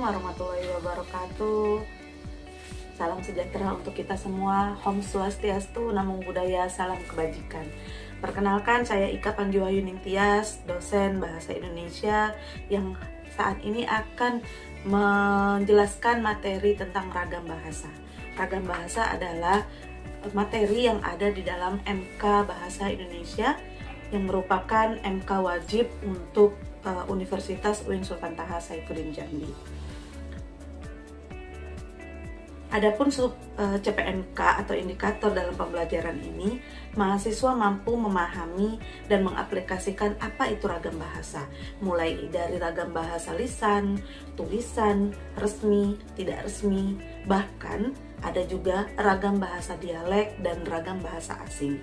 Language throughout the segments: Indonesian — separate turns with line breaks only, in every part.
warahmatullahi wabarakatuh. Salam sejahtera untuk kita semua. Om Swastiastu, Namo Buddhaya, salam kebajikan. Perkenalkan, saya Ika Panggiwayu Ningtyas, dosen Bahasa Indonesia yang saat ini akan menjelaskan materi tentang ragam bahasa. Ragam bahasa adalah materi yang ada di dalam MK Bahasa Indonesia yang merupakan MK wajib untuk Universitas UIN Sultan Taha Saifuddin Jambi. Adapun CPNK atau indikator dalam pembelajaran ini, mahasiswa mampu memahami dan mengaplikasikan apa itu ragam bahasa, mulai dari ragam bahasa lisan, tulisan, resmi, tidak resmi, bahkan ada juga ragam bahasa dialek dan ragam bahasa asing.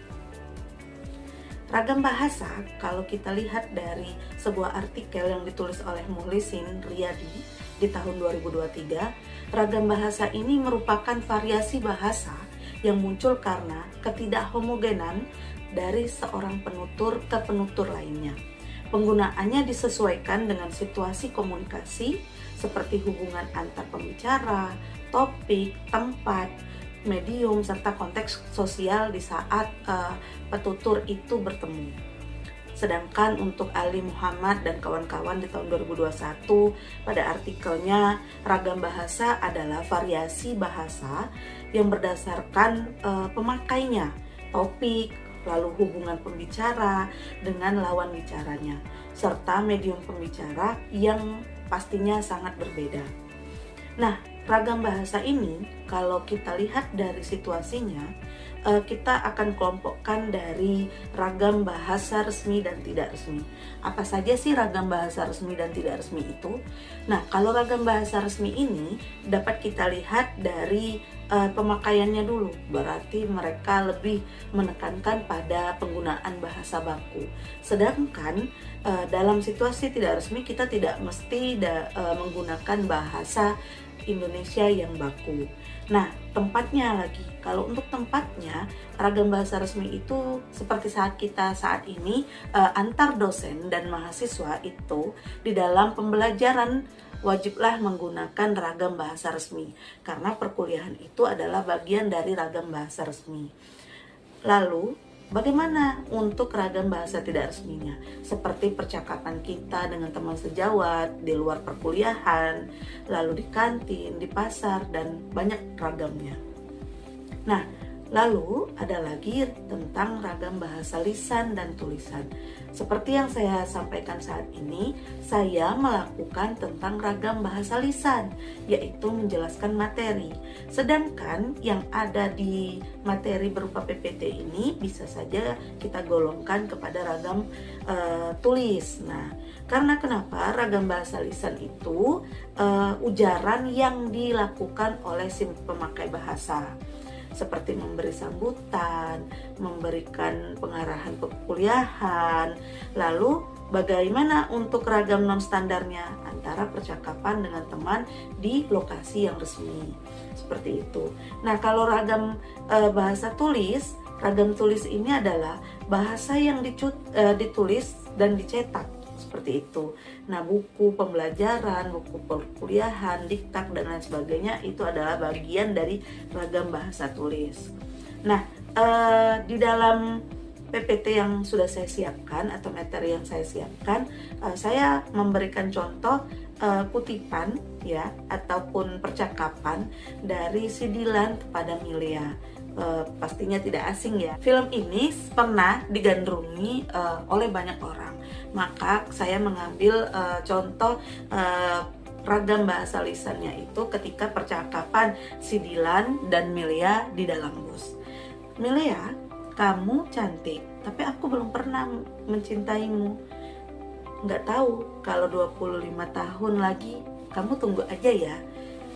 Ragam bahasa, kalau kita lihat dari sebuah artikel yang ditulis oleh Muhlisin Riyadi di tahun 2023, ragam bahasa ini merupakan variasi bahasa yang muncul karena ketidakhomogenan dari seorang penutur ke penutur lainnya. Penggunaannya disesuaikan dengan situasi komunikasi seperti hubungan antar pembicara, topik, tempat, medium, serta konteks sosial di saat petutur itu bertemu. Sedangkan untuk Ali Muhammad dan kawan-kawan di tahun 2021 pada artikelnya, ragam bahasa adalah variasi bahasa yang berdasarkan pemakainya, topik, lalu hubungan pembicara dengan lawan bicaranya, serta medium pembicara yang pastinya sangat berbeda. Nah, ragam bahasa ini kalau kita lihat dari situasinya, kita akan kelompokkan dari ragam bahasa resmi dan tidak resmi. Apa saja sih ragam bahasa resmi dan tidak resmi itu? Nah, kalau ragam bahasa resmi ini dapat kita lihat dari pemakaiannya dulu. Berarti mereka lebih menekankan pada penggunaan bahasa baku. Sedangkan dalam situasi tidak resmi kita tidak mesti menggunakan bahasa Indonesia yang baku. Nah, tempatnya lagi. Kalau untuk tempatnya, ragam bahasa resmi itu seperti kita saat ini antar dosen dan mahasiswa itu di dalam pembelajaran wajiblah menggunakan ragam bahasa resmi karena perkuliahan itu adalah bagian dari ragam bahasa resmi. Lalu, bagaimana untuk ragam bahasa tidak resminya? Seperti percakapan kita dengan teman sejawat, di luar perkuliahan, lalu di kantin, di pasar, dan banyak ragamnya. Nah, lalu ada lagi tentang ragam bahasa lisan dan tulisan. Seperti yang saya sampaikan saat ini, saya melakukan tentang ragam bahasa lisan, yaitu menjelaskan materi. Sedangkan yang ada di materi berupa PPT ini bisa saja kita golongkan kepada ragam tulis. Nah, karena kenapa ragam bahasa lisan itu ujaran yang dilakukan oleh si pemakai bahasa, seperti memberi sambutan, memberikan pengarahan perkuliahan. Lalu bagaimana untuk ragam non standarnya antara percakapan dengan teman di lokasi yang resmi, seperti itu. Nah, kalau ragam bahasa tulis, ragam tulis ini adalah bahasa yang ditulis dan dicetak, seperti itu. Nah, buku pembelajaran, buku perkuliahan, diktat dan lain sebagainya itu adalah bagian dari ragam bahasa tulis. Nah, di dalam PPT yang sudah saya siapkan atau materi yang saya siapkan, saya memberikan contoh kutipan ya ataupun percakapan dari si Dilan kepada Milea. Pastinya tidak asing ya. Film ini pernah digandrungi oleh banyak orang. Maka saya mengambil contoh ragam bahasa lisannya itu ketika percakapan si Dilan dan Milea di dalam bus. Milea, kamu cantik, tapi aku belum pernah mencintaimu. Nggak tahu, kalau 25 tahun lagi, kamu tunggu aja ya.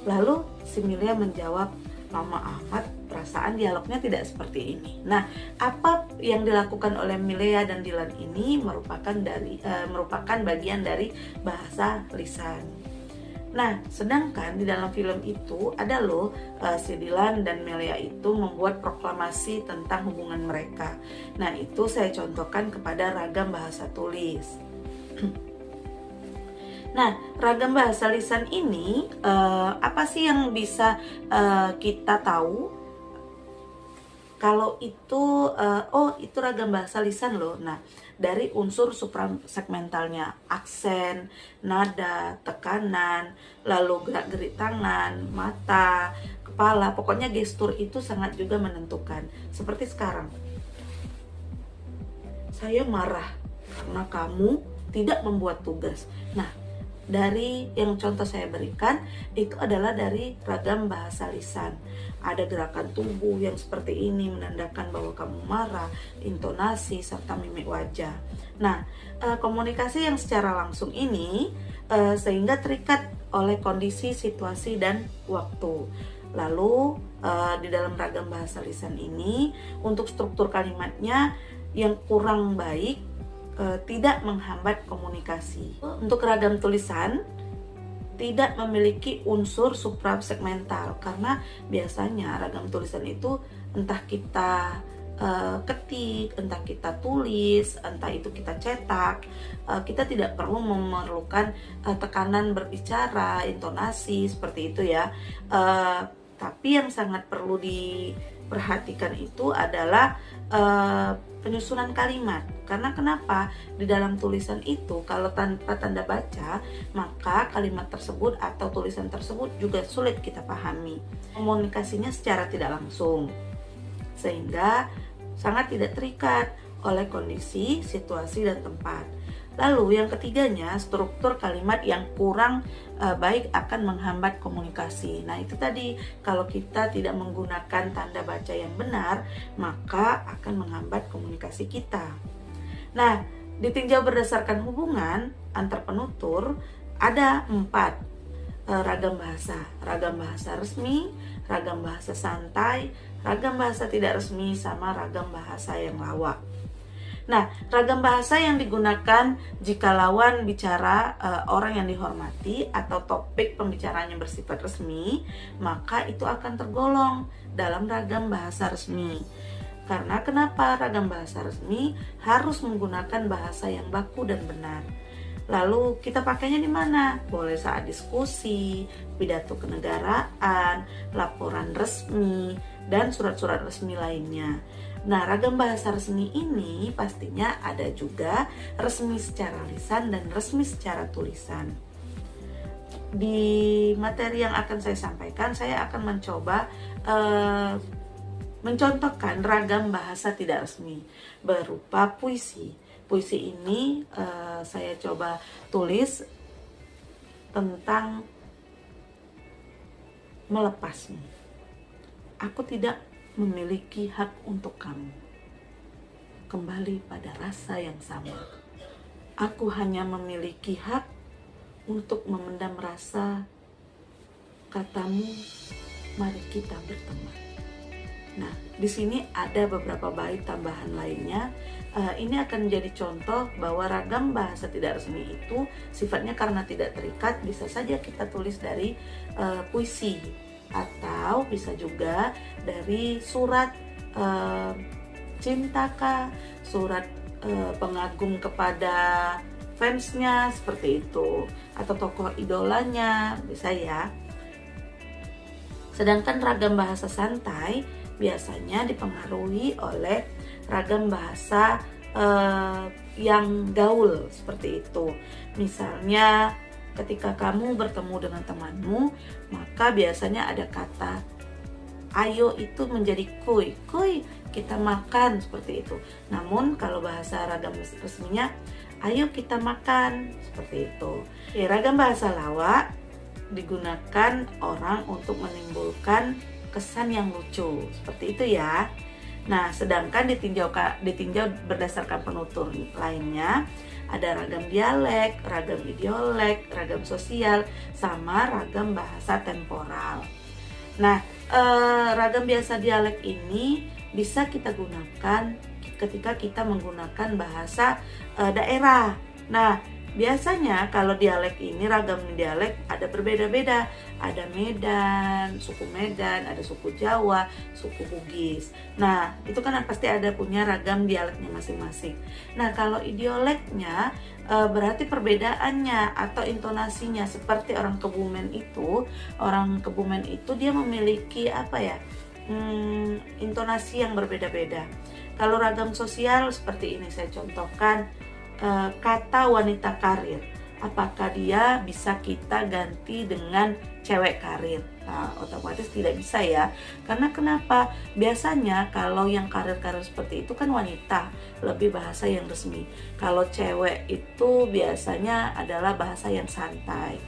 Lalu si Milea menjawab, lama amat, perasaan dialognya tidak seperti ini. Nah, apa yang dilakukan oleh Milea dan Dilan ini merupakan bagian dari bahasa lisan. Nah, sedangkan di dalam film itu ada loh si Dilan dan Milea itu membuat proklamasi tentang hubungan mereka. Nah, itu saya contohkan kepada ragam bahasa tulis. Nah, ragam bahasa lisan ini apa sih yang bisa kita tahu kalau itu oh itu ragam bahasa lisan loh. Nah, dari unsur suprasegmentalnya, aksen, nada, tekanan, lalu gerak-gerik tangan, mata, kepala, pokoknya gestur itu sangat juga menentukan. Seperti sekarang, saya marah karena kamu tidak membuat tugas. Nah, dari yang contoh saya berikan itu adalah dari ragam bahasa lisan. Ada gerakan tubuh yang seperti ini menandakan bahwa kamu marah, intonasi, serta mimik wajah. Nah, komunikasi yang secara langsung ini sehingga terikat oleh kondisi, situasi, dan waktu. Lalu di dalam ragam bahasa lisan ini untuk struktur kalimatnya yang kurang baik tidak menghambat komunikasi. Untuk ragam tulisan tidak memiliki unsur suprasegmental karena biasanya ragam tulisan itu entah kita ketik, entah kita tulis, entah itu kita cetak, kita tidak perlu memerlukan tekanan berbicara, intonasi seperti itu ya. Tapi yang sangat perlu diperhatikan itu adalah penyusunan kalimat. Karena kenapa? Di dalam tulisan itu kalau tanpa tanda baca, maka kalimat tersebut atau tulisan tersebut juga sulit kita pahami. Komunikasinya secara tidak langsung, sehingga sangat tidak terikat oleh kondisi, situasi, dan tempat. Lalu yang ketiganya, struktur kalimat yang kurang baik akan menghambat komunikasi. Nah, itu tadi, kalau kita tidak menggunakan tanda baca yang benar, maka akan menghambat komunikasi kita. Nah, ditinjau berdasarkan hubungan antar penutur, ada 4 ragam bahasa. Ragam bahasa resmi, ragam bahasa santai, ragam bahasa tidak resmi, sama ragam bahasa yang lawak. Nah, ragam bahasa yang digunakan jika lawan bicara orang yang dihormati atau topik pembicaraan yang bersifat resmi, maka itu akan tergolong dalam ragam bahasa resmi. Karena kenapa? Ragam bahasa resmi harus menggunakan bahasa yang baku dan benar. Lalu kita pakainya di mana? Boleh saat diskusi, pidato kenegaraan, laporan resmi, dan surat-surat resmi lainnya. Nah, ragam bahasa resmi ini pastinya ada juga resmi secara lisan dan resmi secara tulisan. Di materi yang akan saya sampaikan, saya akan mencoba mencontohkan ragam bahasa tidak resmi berupa puisi. Puisi ini saya coba tulis tentang melepasmu. Aku tidak memiliki hak untuk kamu. Kembali pada rasa yang sama. Aku hanya memiliki hak untuk memendam rasa katamu, mari kita berteman. Nah, di sini ada beberapa bait tambahan lainnya. Ini akan menjadi contoh bahwa ragam bahasa tidak resmi itu sifatnya karena tidak terikat, bisa saja kita tulis dari puisi, atau bisa juga dari surat cinta, surat pengagum kepada fansnya seperti itu, atau tokoh idolanya, bisa ya. Sedangkan ragam bahasa santai biasanya dipengaruhi oleh ragam bahasa yang gaul seperti itu. Misalnya ketika kamu bertemu dengan temanmu, maka biasanya ada kata ayo itu menjadi kuy, kuy kita makan, seperti itu. Namun kalau bahasa ragam resminya ayo kita makan, seperti itu. Ragam bahasa lawak digunakan orang untuk menimbulkan kesan yang lucu, seperti itu ya. Nah, sedangkan ditinjau berdasarkan penutur lainnya, ada ragam dialek, ragam idiolek, ragam sosial, sama ragam bahasa temporal. Nah, ragam bahasa dialek ini bisa kita gunakan ketika kita menggunakan bahasa daerah. Nah, Biasanya kalau dialek ini, ragam dialek ada berbeda-beda. Ada Medan, suku Medan, ada suku Jawa, suku Bugis. Nah, itu kan pasti ada punya ragam dialeknya masing-masing. Nah, kalau idioleknya berarti perbedaannya atau intonasinya, seperti orang Kebumen itu. Orang Kebumen itu dia memiliki apa ya? Intonasi yang berbeda-beda. Kalau ragam sosial seperti ini saya contohkan, kata wanita karir, apakah dia bisa kita ganti dengan cewek karir? Nah, otomatis tidak bisa ya. Karena kenapa? Biasanya kalau yang karir-karir seperti itu kan wanita, lebih bahasa yang resmi. Kalau cewek itu biasanya adalah bahasa yang santai.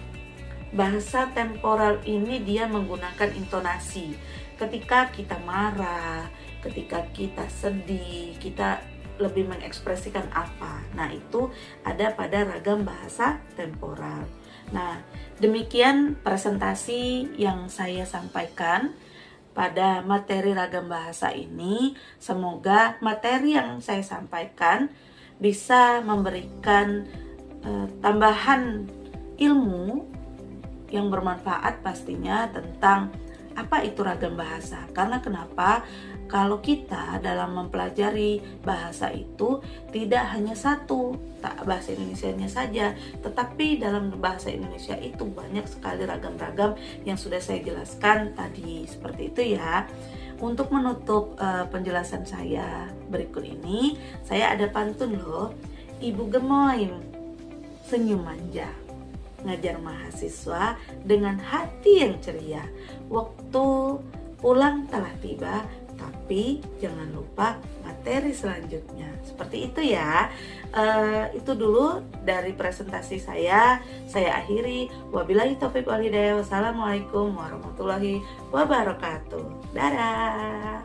Bahasa temporal ini dia menggunakan intonasi. Ketika kita marah, ketika kita sedih, kita lebih mengekspresikan apa. Nah, itu ada pada ragam bahasa temporal. Nah, demikian presentasi yang saya sampaikan pada materi ragam bahasa ini. Semoga materi yang saya sampaikan bisa memberikan tambahan ilmu yang bermanfaat pastinya tentang apa itu ragam bahasa. Karena kenapa? Kalau kita dalam mempelajari bahasa itu tidak hanya satu bahasa Indonesianya saja, tetapi dalam bahasa Indonesia itu banyak sekali ragam-ragam yang sudah saya jelaskan tadi. Seperti itu ya. Untuk menutup penjelasan saya berikut ini, saya ada pantun loh. Ibu gemoy senyum manja, ngajar mahasiswa dengan hati yang ceria. Waktu pulang telah tiba, tapi jangan lupa materi selanjutnya. Seperti itu ya. Itu dulu dari presentasi saya. Saya akhiri. Wabillahi taufiq wal hidayah. Wassalamualaikum warahmatullahi wabarakatuh. Dadah.